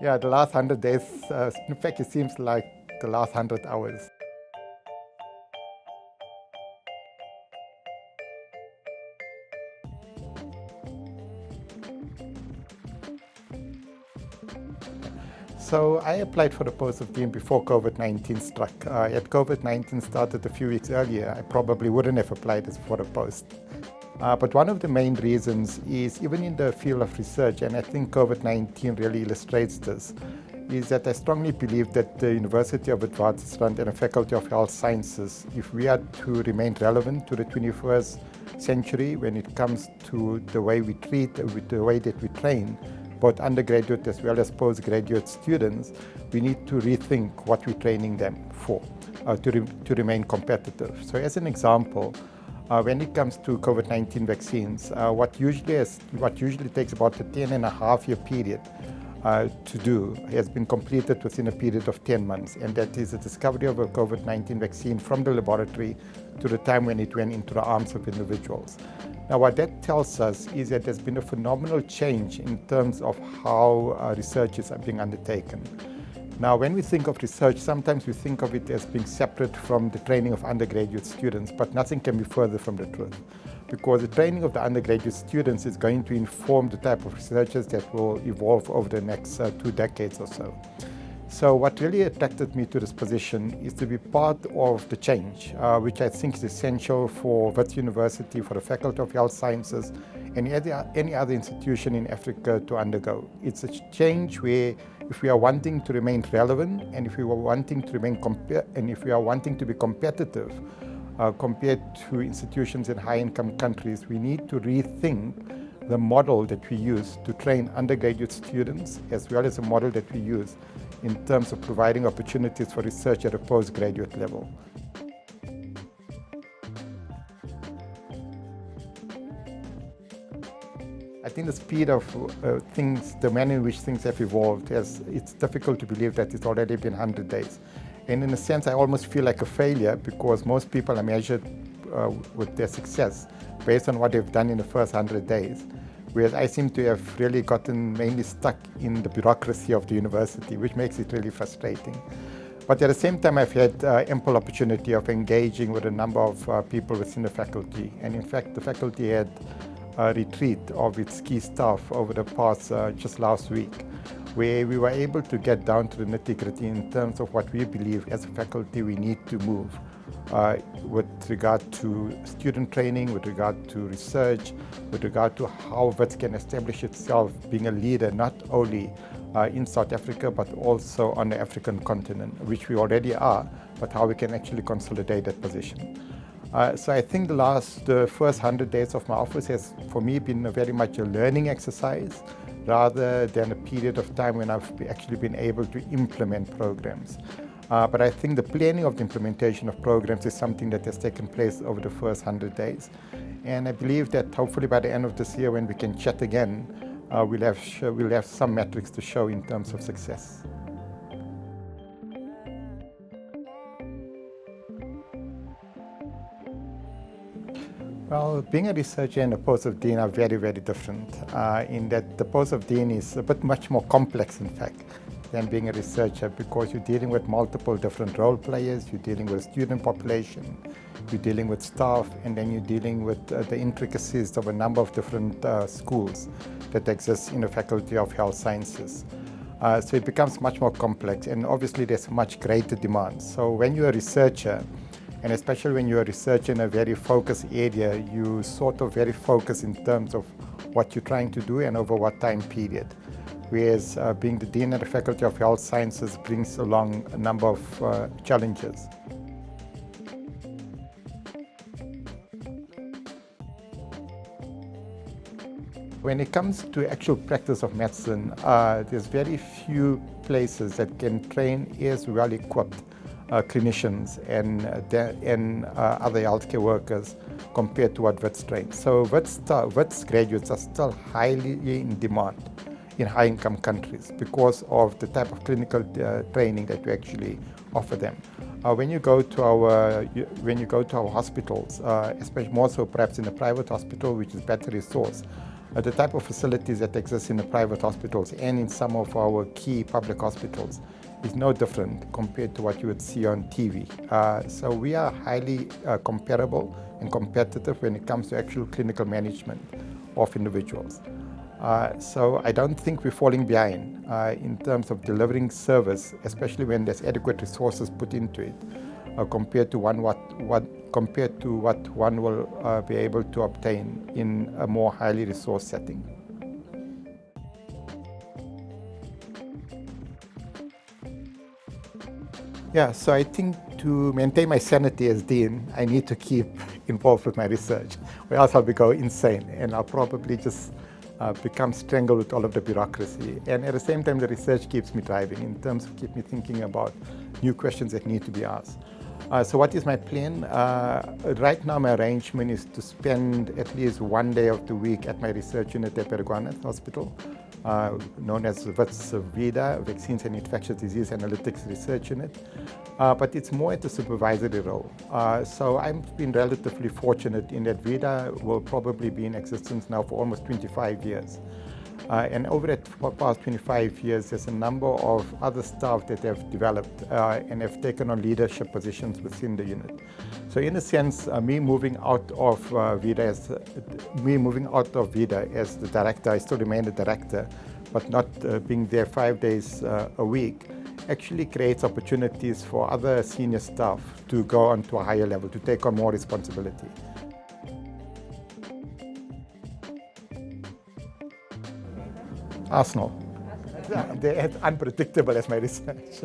Yeah, the last 100 days, in fact, it seems like the last 100 hours. So I applied for the post of dean before COVID-19 struck. Had COVID-19 started a few weeks earlier, I probably wouldn't have applied for the post. But one of the main reasons is, even in the field of research, and I think COVID-19 really illustrates this, is that I strongly believe that the University of Witwatersrand and the Faculty of Health Sciences, if we are to remain relevant to the 21st century when it comes to the way we treat, with the way that we train, both undergraduate as well as postgraduate students, we need to rethink what we're training them for to remain competitive. So as an example, when it comes to COVID-19 vaccines, what usually takes about a 10.5-year period to do has been completed within a period of 10 months, and that is the discovery of a COVID-19 vaccine from the laboratory to the time when it went into the arms of individuals. Now, what that tells us is that there's been a phenomenal change in terms of how research is being undertaken. Now, when we think of research, sometimes we think of it as being separate from the training of undergraduate students, but nothing can be further from the truth, because the training of the undergraduate students is going to inform the type of researchers that will evolve over the next 2 decades or so. So what really attracted me to this position is to be part of the change, which I think is essential for Wits University, for the Faculty of Health Sciences, and any other institution in Africa to undergo. It's a change where, if we are wanting to remain relevant, and if we are wanting to remain if we are wanting to be competitive compared to institutions in high-income countries, we need to rethink the model that we use to train undergraduate students, as well as the model that we use in terms of providing opportunities for research at a postgraduate level. I think the speed of things, the manner in which things have evolved, it's difficult to believe that it's already been 100 days. And in a sense, I almost feel like a failure, because most people are measured with their success based on what they've done in the first 100 days. Whereas I seem to have really gotten mainly stuck in the bureaucracy of the university, which makes it really frustrating. But at the same time, I've had ample opportunity of engaging with a number of people within the faculty. And in fact, the faculty had a retreat of its key staff over the past, just last week, where we were able to get down to the nitty-gritty in terms of what we believe as a faculty we need to move with regard to student training, with regard to research, with regard to how Wits can establish itself being a leader not only in South Africa but also on the African continent, which we already are, but how we can actually consolidate that position. So I think the first 100 days of my office has, for me, been very much a learning exercise rather than a period of time when I've actually been able to implement programs. But I think the planning of the implementation of programs is something that has taken place over the first 100 days. And I believe that hopefully by the end of this year, when we can chat again, we'll have some metrics to show in terms of success. Well, being a researcher and a post of dean are very, very different, in that the post of dean is a bit much more complex, in fact, than being a researcher, because you're dealing with multiple different role players, you're dealing with student population, you're dealing with staff, and then you're dealing with the intricacies of a number of different schools that exist in the Faculty of Health Sciences. So it becomes much more complex, and obviously there's much greater demand. So when you're a researcher, and especially when you're a researcher in a very focused area, you sort of very focused in terms of what you're trying to do and over what time period. Whereas being the Dean of the Faculty of Health Sciences brings along a number of challenges. When it comes to actual practice of medicine, there's very few places that can train as well equipped clinicians and other healthcare workers compared to what Wits trains. So Wits graduates are still highly in demand in high-income countries because of the type of clinical training that we actually offer them. When you go to our hospitals, especially more so perhaps in a private hospital, which is better resourced, The type of facilities that exist in the private hospitals and in some of our key public hospitals is no different compared to what you would see on TV. So we are highly comparable and competitive when it comes to actual clinical management of individuals. So I don't think we're falling behind in terms of delivering service, especially when there's adequate resources put into it, compared to what one will be able to obtain in a more highly resourced setting. Yeah, so I think to maintain my sanity as dean, I need to keep involved with my research, or else I'll go insane and I'll probably just become strangled with all of the bureaucracy. And at the same time, the research keeps me driving in terms of keep me thinking about new questions that need to be asked. So what is my plan? Right now, my arrangement is to spend at least one day of the week at my research unit at Pereguana Hospital, known as Wits VIDA, Vaccines and Infectious Disease Analytics Research Unit. But it's more at the supervisory role. So I've been relatively fortunate in that VIDA will probably be in existence now for almost 25 years. And over the past 25 years, there's a number of other staff that have developed and have taken on leadership positions within the unit. So in a sense, me moving out of VIDA as the director, I still remain the director, but not being there 5 days a week, actually creates opportunities for other senior staff to go on to a higher level, to take on more responsibility. Arsenal. They're as unpredictable as my research.